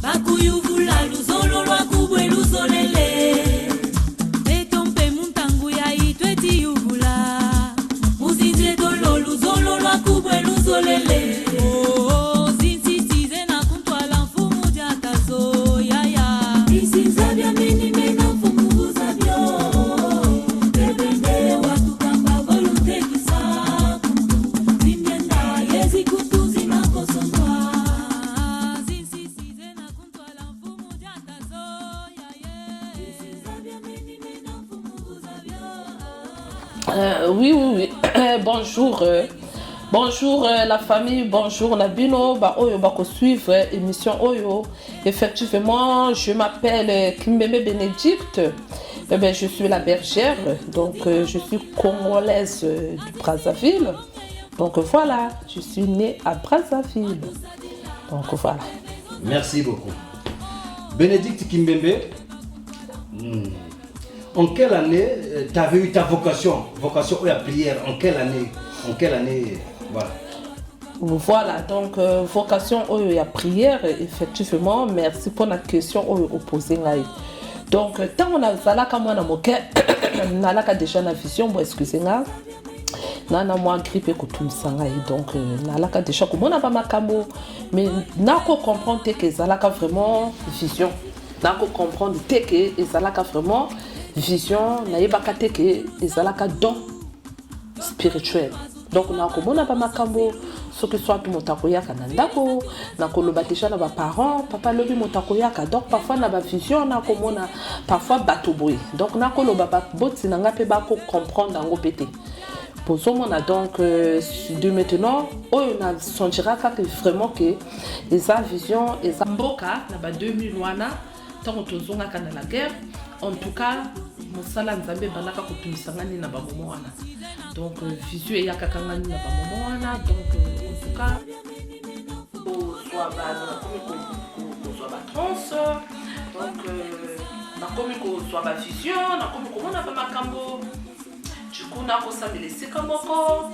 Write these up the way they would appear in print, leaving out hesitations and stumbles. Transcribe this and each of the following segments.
Bakuyuvula luzolo lwa kubwe luzolele. Etompe muntangu ya itweti yuvula. Muzinze dolo luzolo lwa kubwe luzolele. Oh, zinzitize na kuntwala mfumu jatazo yaya. Isinzabya meni mena mfumu buzabyo. Bebende watukamba volute kisaku. Zimyenda yezi kutuzi na kosondwa. Zinzitize na kuntwala mfumu jatazo yaya. Isinzabya meni mena mfumu buzabyo. Oui. Bonjour. Bonjour la famille, bonjour la bino, oyo bako suivre émission oyo. Effectivement, je m'appelle Kimbembe Bénédicte. Je suis la bergère, donc je suis congolaise du Brazzaville. Donc voilà, je suis née à Brazzaville. Donc voilà. Merci beaucoup. Bénédicte Kimbembe, en quelle année tu avais eu ta vocation ou la prière? En quelle année voilà. Voilà, donc vocation ou la prière, effectivement, merci pour la question opposée. Donc, tant on a zalaka moi na moke, nalaka déjà na vision, bon excusez-moi. Nana moi grippe ko tumisanga donc nalaka déjà ko mona ba makambo, mais nako comprendre que zalaka vraiment vision. Nako comprendre que zalaka vraiment vision, na yebaka que zalaka don spirituel. Donc na komona ba makambo ce que soit motakoyaka na ndako na koloba déjà na ba parents papa lobi motakoyaka donc parfois na ba vision na komona parfois batoboy donc na koloba ba boti na nga pe ba ko comprendre ngo pété pour ce moment donc de maintenant on a sentira que vraiment que les vision et ça mboka na ba 2000 wana tant tozonga kana la guerre en tout cas mosala nzambe banaka kotumisangani na ba moment wana. Donc visu et yakakangani na ba moment wana donc en tout cas soit ba trans donc na komi ko soit ba vision na komi ko mona ba makambo du coup na ko samele sikamoko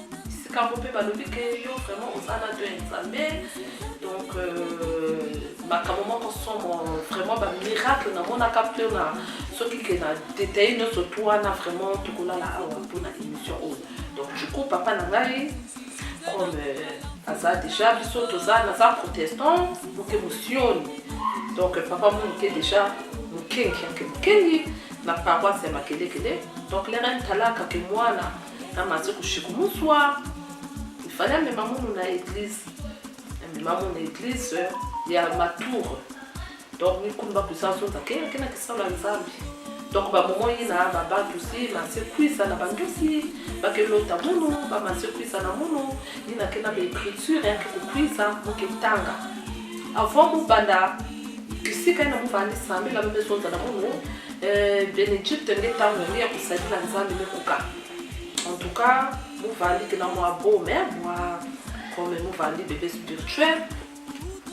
pe balobi ke yo vraiment osana de nzambe donc makambo moko somo vraiment ba miracle na mona capter na soki ke na détail no surtout na vraiment tukolala awa pour na émission. Donc du coup papa na ngai comme aza déjà biso toza na za protestant donc émotion donc papa mon ke déjà mukengi na paroisse makelekele donc les reines talaka ke mwana na maziku shikumuswa il fallait même maman na église il y a ma tour donc ni kumba kusaso take kena kisala nzambi donc ba moment ina ba ba aussi na se kuisa na bandosi ba ke lota muno ba ma se kuisa na muno ina kena ba écriture ya ke kuisa mukitanga avant mu banda kisika na mu bandi sambe la même chose na muno Bénédicte ngetanga ni ya kusaidia nzambi mekuka en tout cas mu vali que na moi beau mère moi comme mu vali bébé spirituel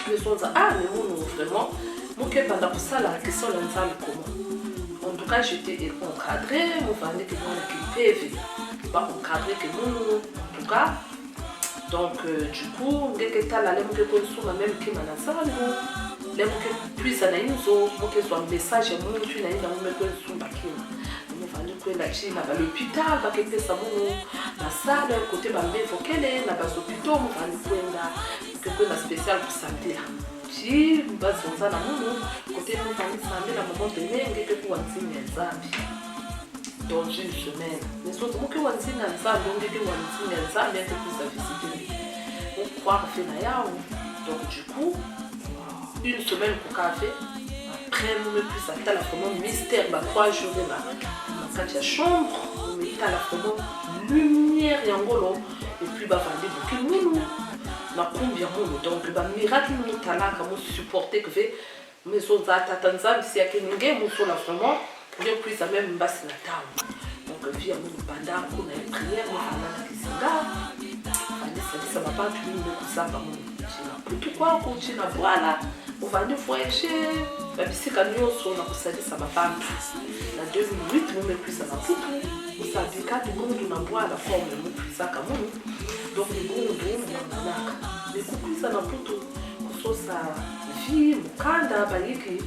les choses mais muno vraiment muke banda kusala que sont nzambi comment. En tout cas, j'étais encadrée, mon famille qui m'a équipé, pas encadré que nous, en tout cas. Donc, du coup, dès que tu as la langue que tu as même qui m'a lancé, les mots que puis ça n'a une zone, que soit un message, mon tu n'as une langue que tu as qui. Mon famille que la Chine à l'hôpital, va que ça la salle, côté bambé, faut qu'elle est, la base hôpital, mon famille que la spéciale pour santé. Si basi nzana muno côté mon famille sambe la moment donné ngeke ku wanzini nzambi dans une semaine mais surtout que wanzini nzambi ngeke wanzini nzambi ate ku sa visiter on croire fait na yao donc du coup une semaine pour café après nous me plus à la vraiment mystère ba 3 jours là quand il y a chambre on met à la vraiment lumière yangolo et puis ba vandi beaucoup muno na combien mono donc ba miracle nous talaka mo supporter que fait mais on za tatanza si ya keninge mo so la vraiment pour plus ça même basse na taw donc via mo banda ko na prière mo na kisinga ça va pas tout le kusamba mo pourquoi ko china voilà on va nous voyager ba bisika nyoso na kusadisa babantu na 2008 mo me plus ça va tout ça bika tout monde na boala comme mo plus ça comme donc les bons de nanaka mais beaucoup ça na poto so sa vie mukanda bayiki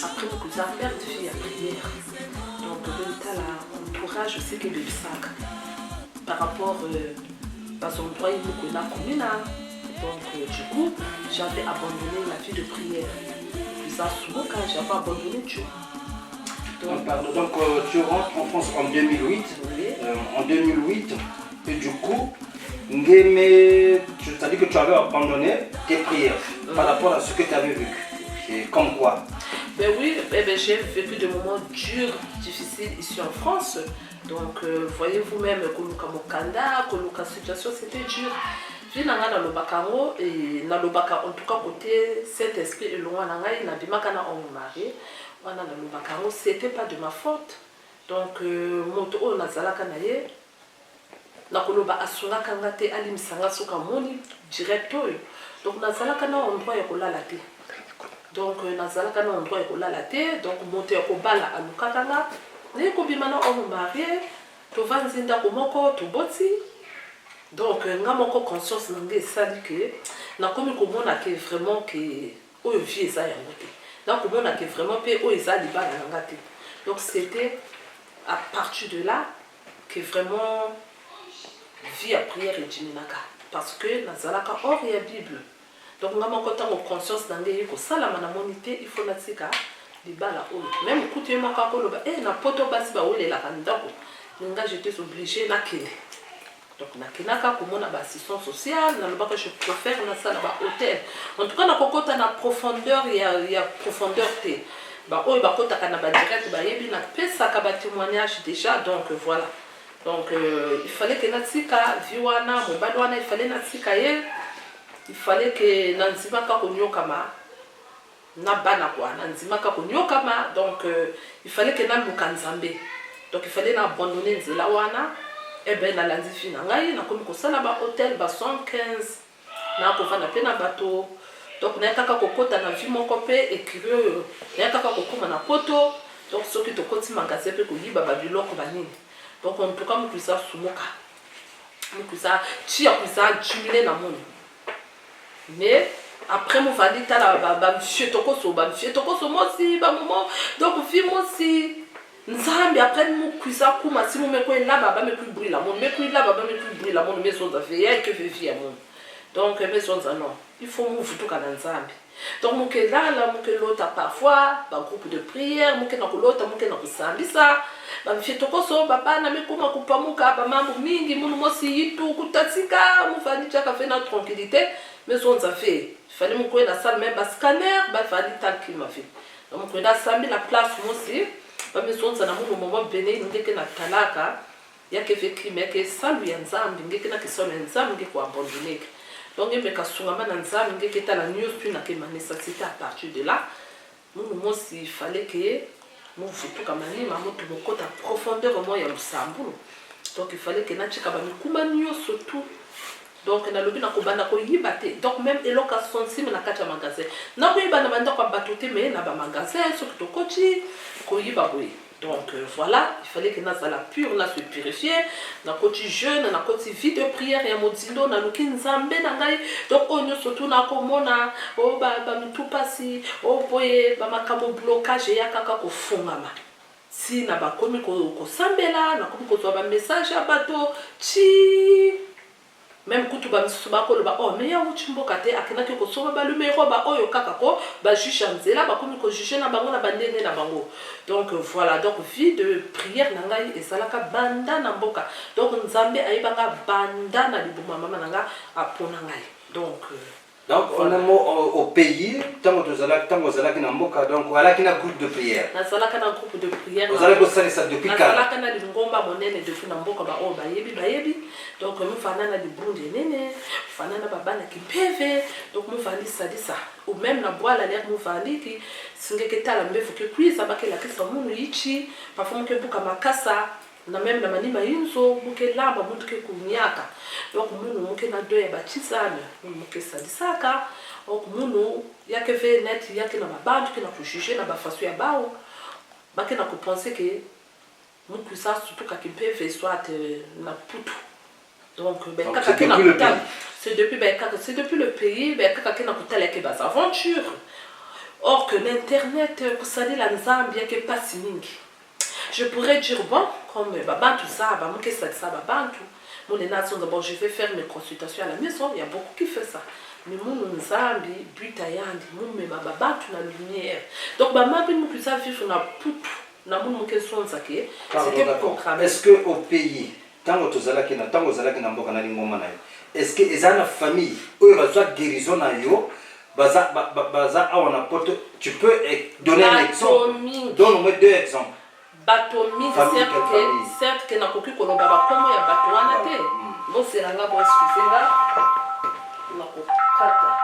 après mokuza perte vie à prière donc l'entourage aussi que le sac par rapport à son droit il na komina donc du coup j'avais abandonné la vie de prière ça souvent quand j'avais abandonné Dieu. Donc tu rentres en France en 2008. Oui. En 2008 et du coup c'est-à-dire que tu avais abandonné tes prières par rapport à ce que tu avais vécu. Et comme quoi? Ben oui, j'ai vécu des moments durs, difficiles ici en France. Donc, voyez vous-même que la situation c'était dur. Puis, dans le et dans le en tout cas, côté Saint-Esprit et loin, c'était pas de ma faute. Donc, moto nazalaka naye nakoloba asunaka nga te alimisanga soka moni direct oyo donc nazalaka na endroit ya kolala te donc nazalaka na endroit ya kolala te donc moto ya kobala alukaka nga naye kobima na homme marié tovandi ndako moko toboti donc nga moko conscience na ngai esali ke nakomi komona ke vraiment ke oyo vie eza yango te nakomona ke vraiment mpe oyo eza libala na nga te donc c'était à partir de là que vraiment vie à prière et diminaka parce que nazalaka hors ya Bible donc nga moko tango conscience na ngai ko salama na monité il faut natika libala oyo même kutu moko akoloba na poto basi ba welela ndako nga j'étais obligé na kele donc na kenaka komona ba assistance sociale na lobaka je préfère na sala ba hôtel en tout cas na kokota na profondeur ya profondeur te ba oyo ba kota kana ba direct ba yebi na pesa ka ba témoignage déjà donc voilà. Donc il fallait que natika viwana mobadwana il fallait natika ye il fallait que nanzimaka konyokama na bana kwa nanzimaka konyokama donc il fallait que naluka nzambe donc il fallait na abandonner nzela wana et ben na landi fina ngai na komi kosala ba hôtel ba 115 na kovanda pe na bato donc na kaka kokota na vie moko pe écrire na kaka kokoma na poto donc soki to koti magasin pe ko yiba ba biloko banini. Donc en tout cas, je suis soumoka. Je suis jubilé dans mon. Mais après, je vais dire que je suis aussi, donc je suis Nzambi après nous kuisa kuma si nous me quoi là baba me plus briller la monde me plus là baba me plus briller la monde mais sont affaires que vivre monde donc mais sont non il faut move tout kana Nzambi donc mon que là mon que l'autre parfois un groupe de prière mon que na l'autre mon que na kusambisa ba mfitoko so baba na me kuma kupamuka ba mambo mingi munu mosi yitu kutatsika mufani chaka fait notre tranquillité mais sont affaires fallait mon quoi na salle même ba scanner ba fallait tant qu'il m'a fait donc mon na sambi la place moi aussi ba mesonza na mu moment bene ngeke na talaka yake veki meke salu ya Nzambi ngeke na kisolo Nzambi ngeke ko abandonner donc il me kasungama na Nzambi ngeke ta la news puis na ke nécessité à partir de là nous il fallait que nous futu kama ni mamu tu mokota profondeur au moins ya lusambu donc il fallait que na chika ba mikuma news surtout donc na lobi na kobanda ko yibate donc même eloka sonsi na kata magasin na ko yibana banda ko batote mais na ba magasin surtout to kochi ko yibaboy donc voilà il fallait que na sala pure na se purifier na kochi jeune na kochi vie de prière ya modindo na luki Nzambe na ngai donc onyo surtout na komona o ba mitupasi o boye ba makamo blocage ya kaka ko fungama si na ba komi ko sambela na komi ko zo ba message ya bato chi même kutu ba misusu bakoloba oh mais ya uchimboka te akinaki kosoba ba lumero ba oyo kaka ko ba juge nzela ba komi ko juger na bango na bandene na bango donc voilà donc vie de prière na ngai esalaka banda na mboka donc Nzambe ayibanga banda na libuma mama na nga apona ngai donc on est au pays tango tozalaki na mboka donc voilà qui na groupe de prière nazalaka na groupe de prière vous allez kosalisa depuis quand nazalaka na lingomba monene depuis na mboka ba o bayebi donc mufana na libunde nene mufana na babana kipeve donc mufali sadisa ou même na boala l'air mufali ki singeke tala mbefu ke kuisa bakela kisa munu ichi parfois muke buka makasa na même na manima yinzo muke lamba muke kunyaka donc munu muke na doya bachisana muke sadisaka donc munu yake ve net yake na mabantu ke na kujuger na bafaso ya bao bake na kupenser que muke sa surtout ka kipeve soit na putu donc ben kaka na c'est depuis le pays kaka na kutala ke bas aventure. Or que l'internet kusali la nzambi ke pasi mingi. Je pourrais dire bon comme babantu ça ba muke ça babantu mon nations d'abord je vais faire mes consultations à la maison, il y a beaucoup qui fait ça. Mais mon nzambi buta yandi mon me babantu na lumière. Donc ba mabi mu kusa vivre na putu na mon muke sonza ke c'était programmé. Est-ce que au pays tango tozalaki na mboka na lingoma na yo est-ce que ezana famille oyo bazwa guérison na yo baza awana poto tu peux donner un exemple donne-moi 2 exemples batomi certes que na koki koloba ba komo ya bato wana te bon c'est là pour expliquer là na kokata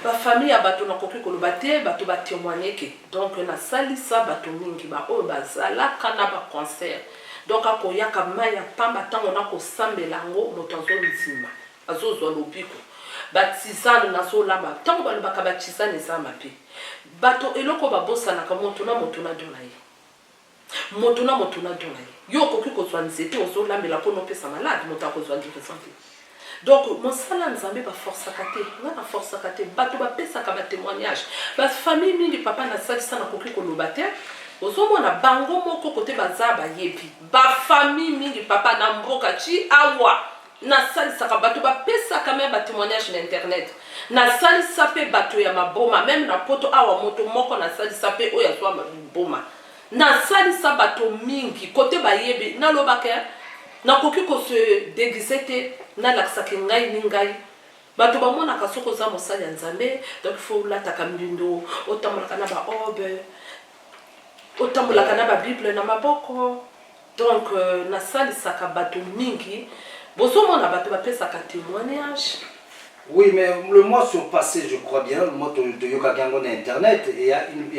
ba famille ya bato na koki koloba te bato ba témoigner que donc na salisa bato mingi ba o bazala kana ba concert. Donc akoyaka maya pamba tango na ko sambela ngo moto nzima azozwa lobiko batizana na solamba tango balobaka batizana eza mape bato eloko babosana ka moto na donaye moto na donaye yo koki kozwa nzete ozolambela po no pesa malade moto akozwa guérison. Donc mosala nzambe ba force kate na force kate bato ba pesa ka ba témoignage ba famille mingi papa na salisa na koki koloba te ozomona bango moko kote baza bayebi ba famille mingi papa na mboka chi awa na salisa ka bato ba pesa quand même ba témoignage na internet na salisa pe bato ya maboma même na poto awa moto moko na salisa pe oya swa maboma na salisa bato mingi kote bayebi na lobaka na koki ko se déguiser te na laksaki ngai ni ngai bato bamona ka soko za mosali nzambe donc faut la takambindo otamulaka na ba obe otamulaka na ba bible na maboko donc na salisaka bato mingi bozomona bato bapesaka témoignage. Oui, mais le mois surpassé, je crois bien, le mois de Yoka Gango na internet, et il y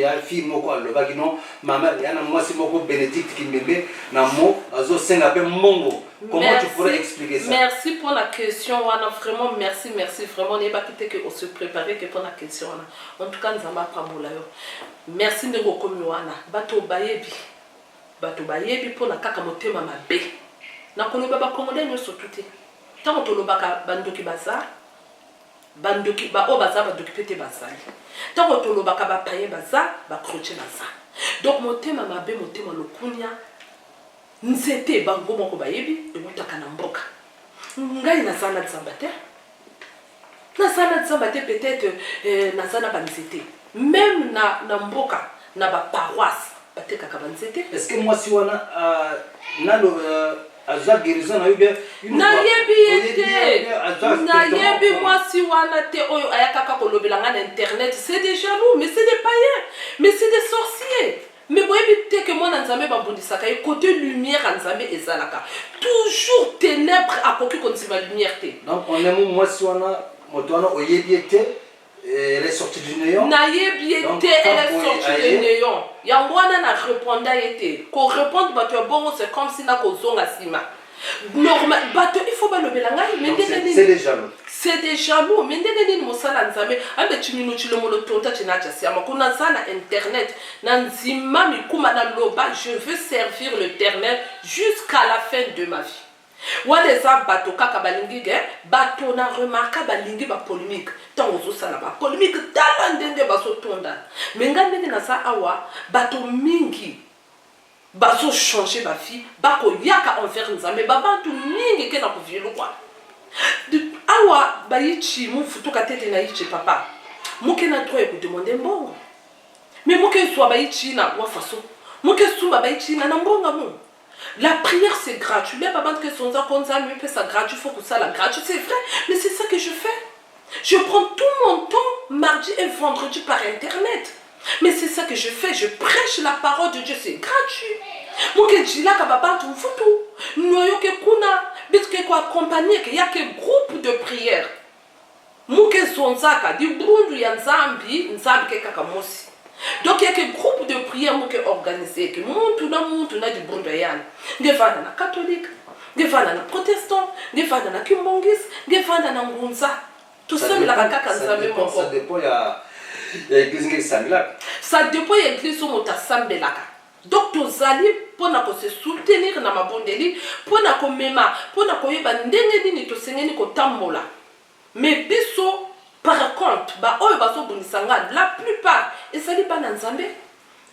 a une fille moko le bagino, maman, il y a un mois c'est moko Bénédicte qui me met na mo azo sengape mongo. Comment tu pourrais expliquer ça? Merci pour la question, Wana. Vraiment, merci, vraiment. On pas quitté que on se préparait que pour la question, Wana. En tout cas, nous avons pas moula yo. Merci de reconnaître, Wana. Bato bayebi pour la kaka motema mabe. Na koloba ba komode nyo sotuté. Tant to lobaka bandoki baza, bandoki ba o baza bandoki pété bazali. Tant to lobaka ba paye baza, ba croche baza. Donc motema mabe motema lokunya. Nzete bango moko bayebi ebutaka na mboka ngai nazana nzambate peut-être nazana banzete même na mboka na ba paroisse batekaka banzete. Est-ce que moi si wana na lo azwa guérison na yobia nayebi moi si wana te oyo ayakaka kolobelanga na internet c'est des jaloux mais c'est des païens mais c'est des sorciers. Mais vous évitez que moi n'anzame babundisaka côté lumière anzame ezalaka toujours ténèbres à côté qu'on se va lumière te. Donc on aime moi si on a motoana oyebiete elle est sortie du néant. Nayebiete elle est sortie du néant. Yangwana na répondre été. Ko répondre bato bon c'est comme si na kozonga sima. Normal bato il faut pas le belanga mais c'est des jaloux. C'est des jaloux mais ndenge ni mosala nzambe abe chiminuchi le molo tonta chinacha siama kuna sana internet na nzima mikuma na loba je veux servir l'Éternel jusqu'à la fin de ma vie. Waleza bato kaka balingi ge bato na remarka balingi ba polémique tango zo sala ba polémique tala ndenge baso tonda mais ngandenge na sa awa bato mingi baso changer ba vie bako yaka envers nzambe babantu mingi ke na ko vielo kwa awa bayichi mufutu katete na yichi papa muke na droit de demander mbongo mais muke soit bayichi na wa façon muke sumba bayichi na mbonga mu. La prière c'est gratuit. Les babans que sont en compte ça me fait ça gratuit, faut que ça la gratuit, c'est vrai, mais c'est ça que je fais. Je prends tout mon temps mardi et vendredi par internet. Mais c'est ça que je fais, je prêche la parole de Dieu, c'est gratuit. Moi que je là kababa tout foutu. Noyo que kuna bitke ko accompagner que y a que groupe de prière. Moi que zonzaka di brundu ya nzambi ke kakamosi. Donc il y a que groupe de prière qui est organisé, que monte na du Brundayan, des fans na catholique, des fans na protestant, des fans na kimbongis, des fans na ngunza. Tout ça la kaka nzambe mon. Ça dépend ya l'église qui s'amilaka. Ça dépend ya l'église où ta sambelaka. Donc tozali pona ko se soutenir na mabondeli pona ko mema pona ko yeba ndenge nini to sengeni ko tambola mais biso par contre ba oyo bazo bunisanga la plupart ezali bana nzambe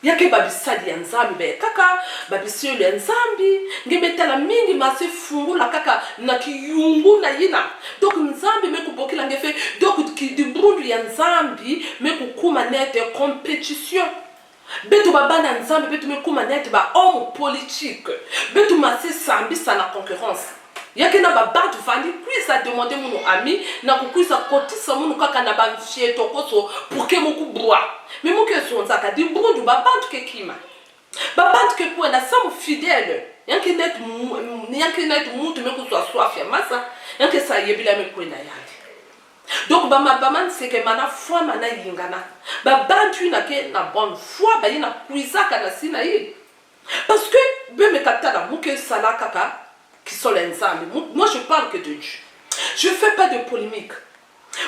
yake babisali ya nzambe kaka babisiyo ya nzambi ngebetala mingi masi fungula kaka na kiyungu na yina donc nzambi mekubokila ngefe donc di brundu ya nzambi mekukuma nete compétition betu babana nzambe betu mekuma nete ba homme politique betu masi sambisa na concurrence yake na babatu vandi kuisa demander munu ami na kukuisa kotisa munu kaka na bamfieto koso pour que muku bua mais muke zonzaka di brundu babatu ke kima babatu ke kwenda samu fidèle yanke net mutu meku so soifia masa yanke sa yebila mekwenda yandi donc bama seke mana foi mana yingana babatu na ke na bonne foi ba yina kuisaka na sina yi parce que be mekatala muke sala kaka qui sont les ensembles. Moi, je parle que de Dieu. Je ne fais pas de polémique.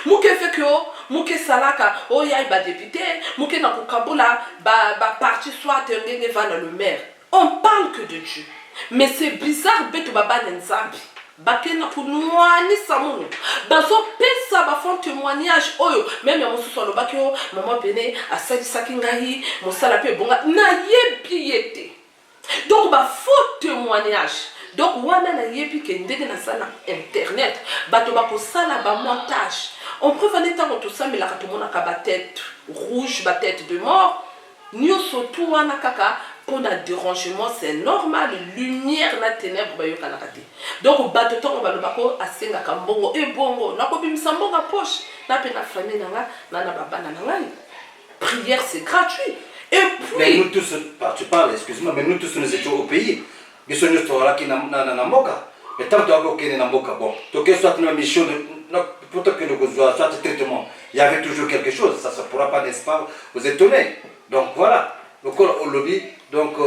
Mouke fait que mouke salaka oh ya ba député mouke na kukabula ba parti soit ngenge va dans le maire. On parle que de Dieu. Mais c'est bizarre betu baba nzambi. Bakena kunwani samuno. Bazo pesa ba font témoignage oyo même ya mosusu lo bakyo maman bene asali sakingahi mosala pe bonga na yebiete. Donc ba faux témoignage. Donc wana na yebi ke ndenge na sala internet bato ba ko sala ba montage on peut venir tant tout ça mais la kato mona ka ba tête rouge ba tête de mort nyo surtout wana kaka pour na dérangement c'est normal lumière na ténèbres ba yo kana kati donc bato to ba lo ba ko asenga ka mbongo e bongo na ko bimisa mbongo poche na pe na famille na na baba na ngai prière c'est gratuit et puis mais nous tous tu parles excuse-moi mais nous tous nous étions au pays biso nyo tola ki na mboka mais tant que tu es na mboka bon to que soit une mission de pour que le soit traitement il y avait toujours quelque chose ça pourra pas n'est-ce pas vous étonner donc voilà le col au lobby donc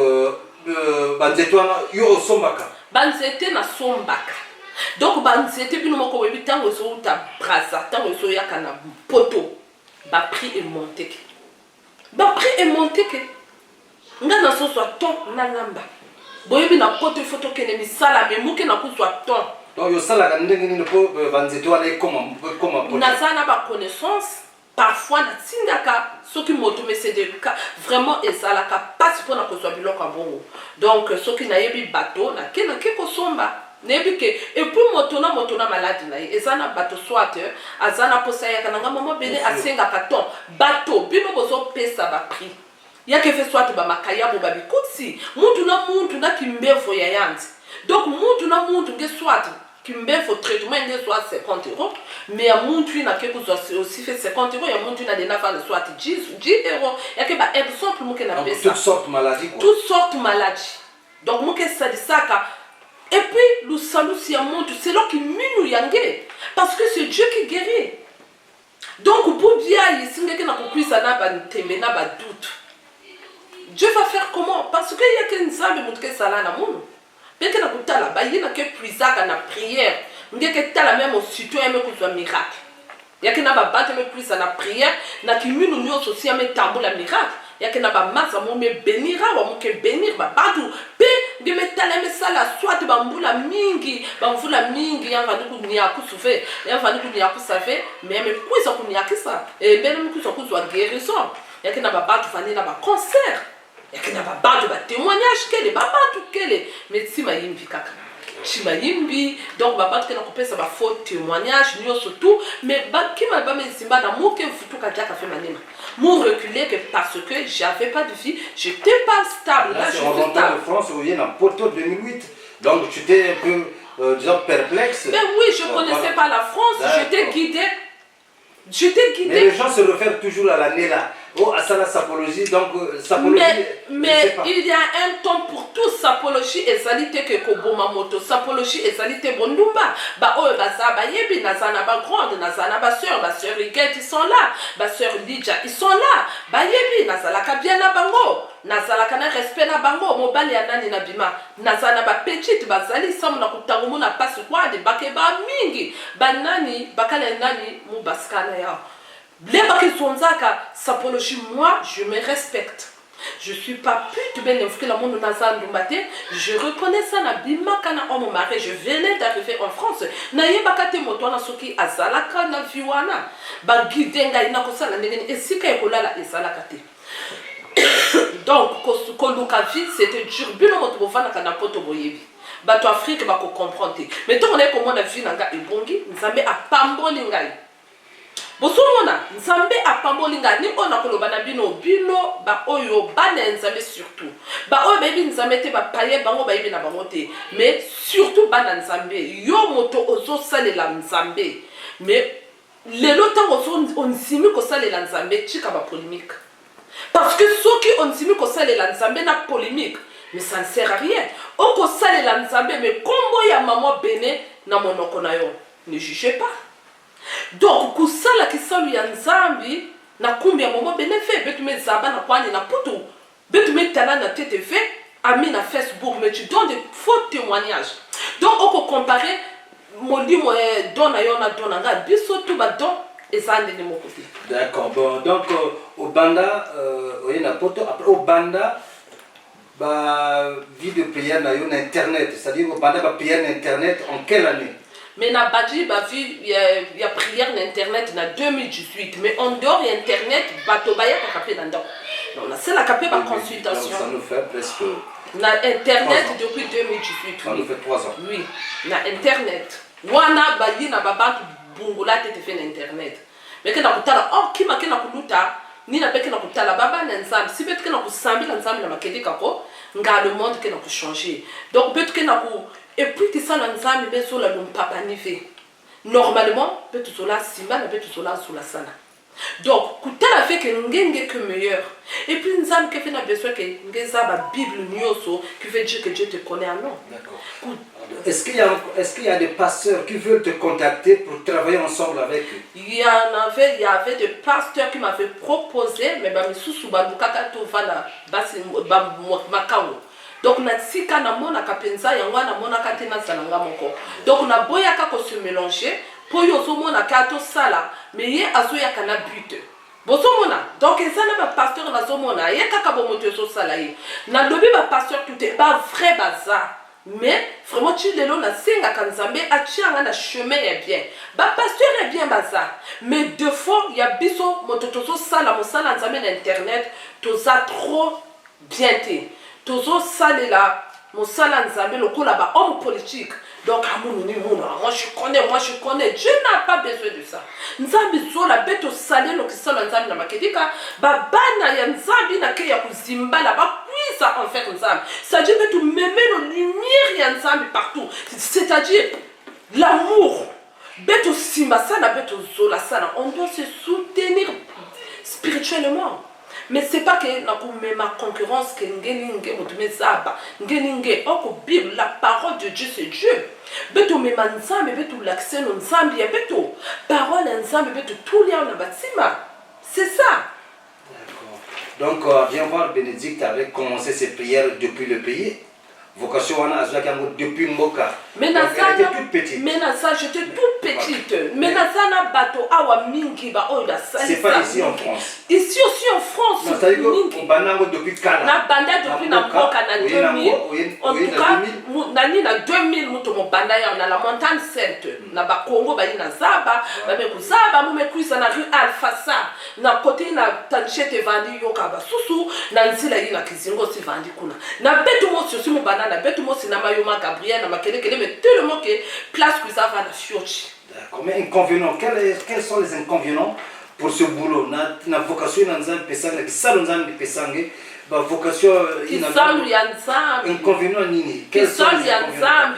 banzeto yo sombaka banzete na sombaka donc banzete bino moko webi tango so uta brasa tango so yaka na poto ba prix est monté que ngana so soit ton na ngamba boyebi na poto photo kene misala me muke na kuswa ton donc yo sala ka ndenge ni po banzeto ala comment na sana ba connaissance parfois na tindaka soki moto me c'est de vraiment ezala ka passe pour na kuswa biloko bongo donc soki na yebi bateau na ke kosomba nebi ke et puis moto na malade na ezana bateau soit azana posa ya kana ngama mobele asenga ka ton bateau bino bozo pesa ba prix yake fait soit ba makaya bo babi kutsi muntu na kimbevo ya yanzi donc muntu nge soit kimbevo traitement nge soit 50 €, mais ya muntu na ke kuzo aussi fait 50 €, ya muntu na dena fa soit 10 €, yake ba exemple muke na pesa toutes sortes maladies quoi toutes sortes maladies donc muke sadisaka et puis le salut si ya muntu c'est là qui minu yange parce que c'est Dieu qui guérit donc pour dia yisingeke na kukwisa na ba ntembe na ba doute Dieu va faire comment? Parce qu'il y a qu'un nzambe moutke sala na mounou. Bien que na kutala, ba yina ke puisaka na prière. Nge ke tala même au sito yame kuzwa miracle. Ya ke na ba bate me puisa na prière, na kiminu nyoso si yame tambo la miracle. Ya ke na ba masa mo me bénira, wa mo ke bénir ba badu. Pe nge me tala me sala soit ba mbula mingi, ya vani ku niaku soufe, ya vani ku niaku save, mais me kuisa ku niakisa. Et ben me kuisa kuzwa guérison. Ya ke na ba badu vani na ba concert. Yake na babatu ba témoignage kele babatu kele médecine yimbi kaka chima yimbi donc babatu kena kopesa ba faux témoignage nyo surtout mais ba kima ba médecine na moke futu ka jaka fait manema mon reculer que parce que j'avais pas de vie j'étais pas stable là je suis stable de France où il y a un poteau 2008 donc tu étais un peu disons perplexe ben oui je connaissais pas la France j'étais guidé mais les gens se réfèrent toujours à l'année là. Oh, à ça la sapologie, donc sapologie. Mais il y a un temps pour tout. Sapologie et salite que koboma moto. Sapologie et salite bondumba. Ba oh baza ba yebi nazana ba grande nazana ba sœur Riquette ils sont là. Ba sœur Lydia ils sont là. Ba yebi nazala ka bien na bango. Nazala ka na respect na bango. Mobali ya nani na bima. Nazana ba petite bazali samu na kutangumu na passe quoi de bake ba mingi. Ba nani bakale nani mu baskana ya. Les sapologie, moi, je me respecte. Je suis pas pute, ben l'influence la monde nazan matin. Je reconnais ça na bimaka na homme marié. Je venais d'arriver en France. Na yebakate moto na soki azalaka na viwana. Ba gidenga ina kosala ndenge esika ekolala ezalaka te. Donc koluka vie c'était dur. Bino moto bofana kana poto boyebi. Bato Afrique ba ko comprendre. Mais tant on est comme on a vu nanga ebongi, nzambe apamboli ngai. Bosomona nzambe apamboli ngai ni ona koloba na bino ba oyo bana nzambe surtout. Ba oyo bebi nzambe te ba paye bango ba yebi na bango te. Mais surtout bana nzambe yo moto ozo salela nzambe. Mais lelo tango on simi ko salela nzambe chika ba polémique. Parce que ceux qui ont dit que ça les lanzambe na polémique, mais ça ne sert à rien. On ko ça les lanzambe mais combo ya maman bene na monoko na yo. Ne jugez pas. Donc ku sala ki salu ya nzambi na kumbi ya maman bene fait betu me zaba na kwani na putu. Betu me tala na TTV, ami na Facebook mais tu donnes des faux témoignages. Donc on peut comparer mon dit moi don na yo na don nga biso tout ba don. Et ça, c'est mon côté. D'accord. Bon, donc, au Banda, après au Banda, vie de prière na yon internet. C'est-à-dire au Banda, prière internet en quelle année? Mais na Badji, il y a prière internet en 2018. Mais en dehors de internet, Batobaya a capé dans c'est la capé par consultation. Donc, ça nous fait presque. Na internet depuis 2018. Ça nous fait 3 ans. Oui, na internet. Wana bayi na babantu bungula te fait internet. Mais que na kutala oh kima ke na kuluta ni na beke na kutala baba na nzambe si peut que na kusambi na nzambe na makedi kako nga le monde que na ku changer. Donc peut que na ku et puis que ça na nzambe beso la lum papa nive. Normalement peut tout cela simba na peut tout cela sous la sana. Donc kutala fait que ngenge que meilleur. Et puis nzambe que fait na besoin que ngeza ba Bible nyoso qui veut dire que Dieu te connaît en nom. D'accord. Est-ce qu'il y a des pasteurs qui veulent te contacter pour travailler ensemble avec eux? Il y avait des pasteurs qui m'avaient proposé, mais donc na tsika na mona kapenza yango na mona katena salanga moko. Donc na boyaka ko se mélanger pour yo so mona kato sala, mais ye azoya kana but. Bosomona. Donc ezana ba pasteur na zo mona, ye kaka bo moto so sala ye. Na lobi ba pasteur tout est pas vrai bazar. Mais vraiment tu les na senga kanzambe atianga na chemin est bien. Ba pasteur est bien bazar. Mais deux fois il y a biso mototozo sala mosala nzambe na internet, toza trop bien té. Tozo salela mosala nzambe lokola ba homme politique. Donc moi je connais, Dieu n'a pas besoin de ça. Nzambe zo la bête au salé no kisala nzambe na makedika ba bana ya nzambe na ke ya kuzimba la ba ça en fait nzambe. C'est-à-dire que tu mets la lumière ya nzambe partout. C'est-à-dire l'amour. Bête au simba sana bête au zola sana. On doit se soutenir spirituellement. Mais c'est pas que ma concurrence que Bible, la parole de Dieu c'est Dieu. Beto me manzambe beto l'accès non nzambe ya beto. Parole nzambe beto tout lien na batima. C'est ça. Donc viens voir Bénédicte avait commencé ses prières depuis le pays. Vocation wana azwaki depuis Mboka. Mais na ça j'étais toute petite. Mais na ça na bato awa mingi ba oyo la ça. C'est pas ici en France. Ici aussi en France. Non, c'est-à-dire que banango depuis Kala. Na banda depuis na Mboka na 2000. En tout cas, nani na 2000 muto mo banda ya na la montagne sainte. Na ba Congo ba na Zaba, ba me ku Zaba mu me kuisa na rue Alfasa. Na côté na Tanchete vandi yoka ba susu na nzila yi na Kizingo si vandi kuna. Na betu mo sosi mo banda na betu mo sinama yoma Gabriel na makele kele mais tellement que place que ça va na fiochi. D'accord. Mais inconvénients, quels sont les inconvénients pour ce boulot? Na vocation na nzambe pesanga ki salo nzambe pesange ba vocation ina salo ya nzambe. Inconvénients nini? Quels sont les nzambe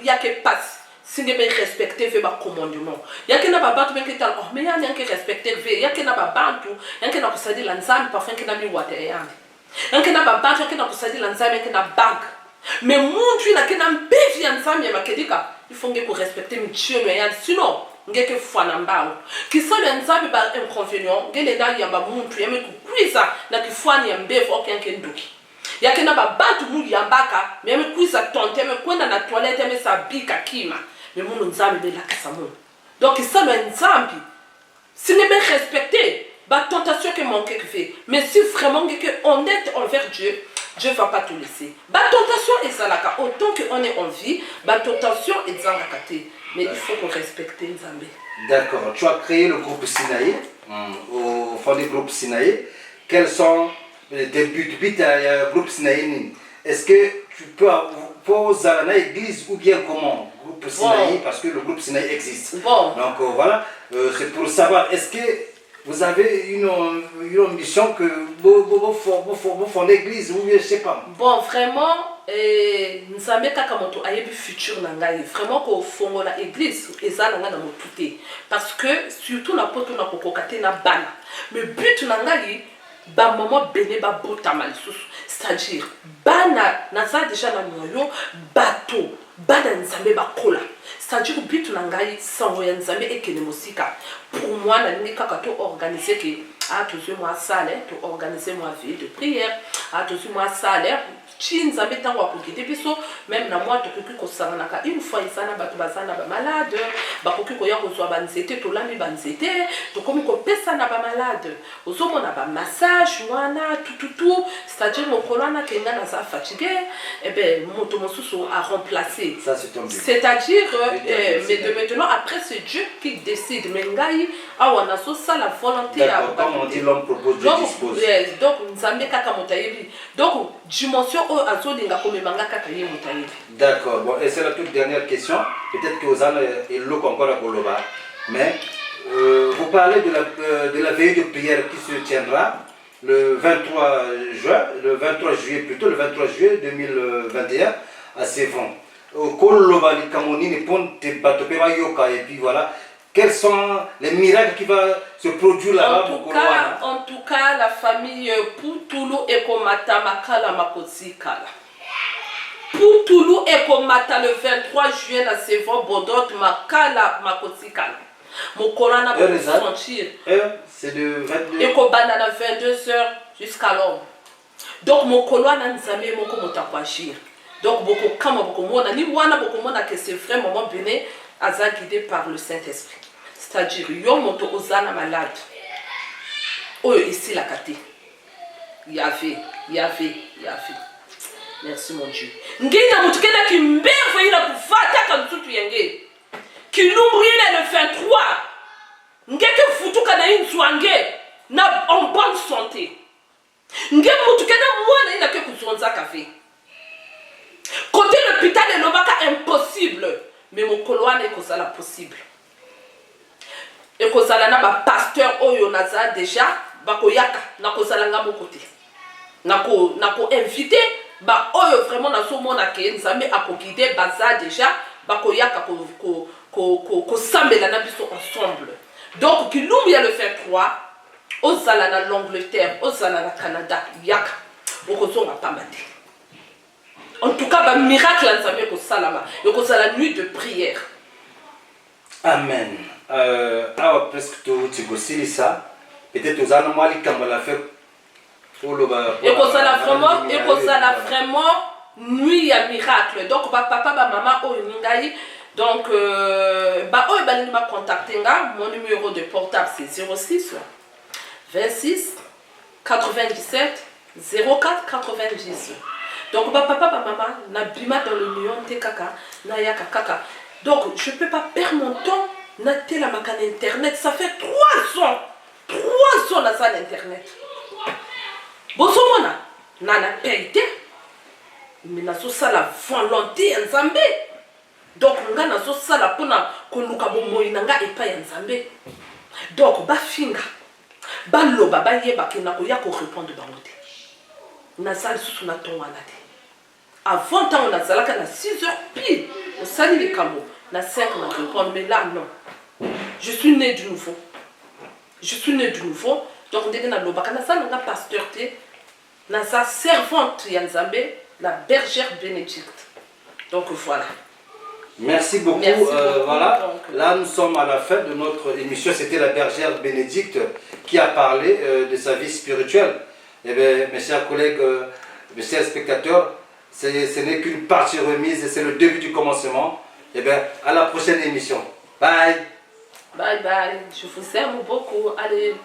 yake passe. Si ne me respecter fait ba commandement. Yake na ba bantu benke tal oh mais ya nyanke respecter fait yake na ba bantu yake na kusadi la nzambe parfois yake na mi wate yande. Yake na ba bantu yake na kusadi la nzambe yake na bag. Mais muntu ina ke na mbevi ya nzambe ya makedika il faut que respecter michio ya sinon ngeke fwana mbao kisalo ya nzambe ba inconvénient ngele na yamba muntu yeme kukwisa na kifwani ya mbevu okenke nduki yake na babatu mu yambaka yeme kuisa tonte yeme kwenda na toilette yeme sabika kima mais mon nzambe be la kisa mon donc kisalo ya nzambe si ne me respecter Bah, tentation que manque que fait. Mais si vraiment que honnête envers Dieu, Dieu ne va pas te laisser. Bah, tentation est ça là. Autant qu'on est en vie, bah, tentation est ça là. Mais il faut qu'on respecte Nzambe. D'accord. Tu as créé le groupe Sinaï, au fond du groupe Sinaï. Quels sont tes buts? Il y a le groupe Sinaï. Est-ce que tu peux poser à l'église ou bien comment? Groupe Sinaï, parce que le groupe Sinaï existe. Bon. Donc voilà, c'est pour savoir, est-ce que vous avez une mission que vous fondez l'église ou bien je sais pas? Bon, vraiment, nous avons un futur nangai. Vraiment, qu'on fonde l'église et ça nangai dans mon tout. Parce que surtout na poto na kokokate na bana. Le but nangai, ba maman béné ba bota mal sous. C'est-à-dire, bana naza déjà na moyo bateau, bana nzambe ba kola. C'est-à-dire que but nangai sango ya nzambe ekene mosika. Pour moi, na ningi kaka to organiser que à tous moi salaire, to organiser moi vie de prière, à tous moi salaire. Nzambe tango akokite biso même na moi tokoki kosanganaka une fois isana bato bazana ba malade bakoki koya kozwa banzete tolami banzete tokomi kopesa na ba malade ozomona ba massage wana tout c'est-à-dire mokolo wana kenga na za fatigué et ben moto mosusu a remplacé ça c'est ton but, c'est-à-dire mais de maintenant après c'est Dieu qui décide mais ngai awana so ça la volonté à comme on dit l'homme propose Dieu dispose. Donc nzambe kaka motayebi donc dimension. D'accord, bon, et c'est la toute dernière question. Peut-être que vous allez l'eau encore à Koloba. Mais vous parlez de la veillée de prière qui se tiendra le 23 juillet plutôt, le 23 juillet 2021 à Sévon. Koloba, les Kamonines, les ponts, et puis voilà. Quels sont les miracles qui vont se produire là-bas? En tout cas, la famille Poutoulou et Komata Makala Makosikala. Poutoulou et Komata le 23 juillet à Sévon Bodot Makala Makosikala. Mon corona va se sentir. C'est de 22h. Et Kobana à 22h jusqu'à l'homme. Donc mon colonne n'a jamais mon commentaire pour agir. Donc beaucoup comme beaucoup monde ni wana beaucoup monde que c'est vraiment béni. Aza guidé par le Saint-Esprit. C'est-à-dire, yo moto ozana malade. Oh, ici la kate. Yave. Merci mon Dieu. Ngina mutukena ki mberve ina kufata kantutu yenge. Ki lumbriye le 23. Ngeke futuka na inzwange na en bonne santé. Nge mutukena mwana ina ke kuzonza kafe. Côté l'hôpital de Lobaka impossible. Mais mon coloane est ça possible. Et que ça na ba pasteur oyo naza déjà bakoyaka na ko salanga mon côté. Nako invité ba oyo vraiment na so mona ke nzambe akokide baza déjà bakoyaka ko sambela na biso ensemble. Donc kilumbu ya le 23 ozala na l'Angleterre, ozala na Canada, yaka okozonga pambate. En tout cas, le miracle, c'est la nuit de prière. Amen. Alors, presque tout, tu sais ça. Peut-être aux animaux qui ont fait pour le. Et que ça la vraiment nuit à miracle. Donc, papa, maman, oh, donc, m'a contacté. Mon numéro de portable, c'est 06 26 97 04 90. Donc, papa, maman, na bima dans le million te kaka, na yaka kaka. Donc, je ne peux pas perdre mon temps na la macan internet. Ça fait 3 ans. 3 ans na salle internet. Bosomona, na payé. Mais na so ça la volonté en Zambé. Donc, nga na so ça la pona konuka bomoyi nanga epa en Zambé. Donc, ba finga. Ba loba ba yeba kina ko ya ko répondre bangote. Na salle sous na ton wana te. Avant, on a 6 heures pile. On salit les camos. On 5 on répondre. Mais là, non. Je suis né de nouveau. Donc, on dit que on a pasteur, on a servante Yanzambe, la bergère Bénédicte. Donc, voilà. Merci beaucoup. Voilà. Donc, là, nous sommes à la fin de notre émission. C'était la bergère Bénédicte qui a parlé de sa vie spirituelle. Eh bien, mes chers collègues, mes chers spectateurs, ce n'est qu'une partie remise et c'est le début du commencement. Et bien, à la prochaine émission. Bye. Bye bye. Je vous aime beaucoup. Allez.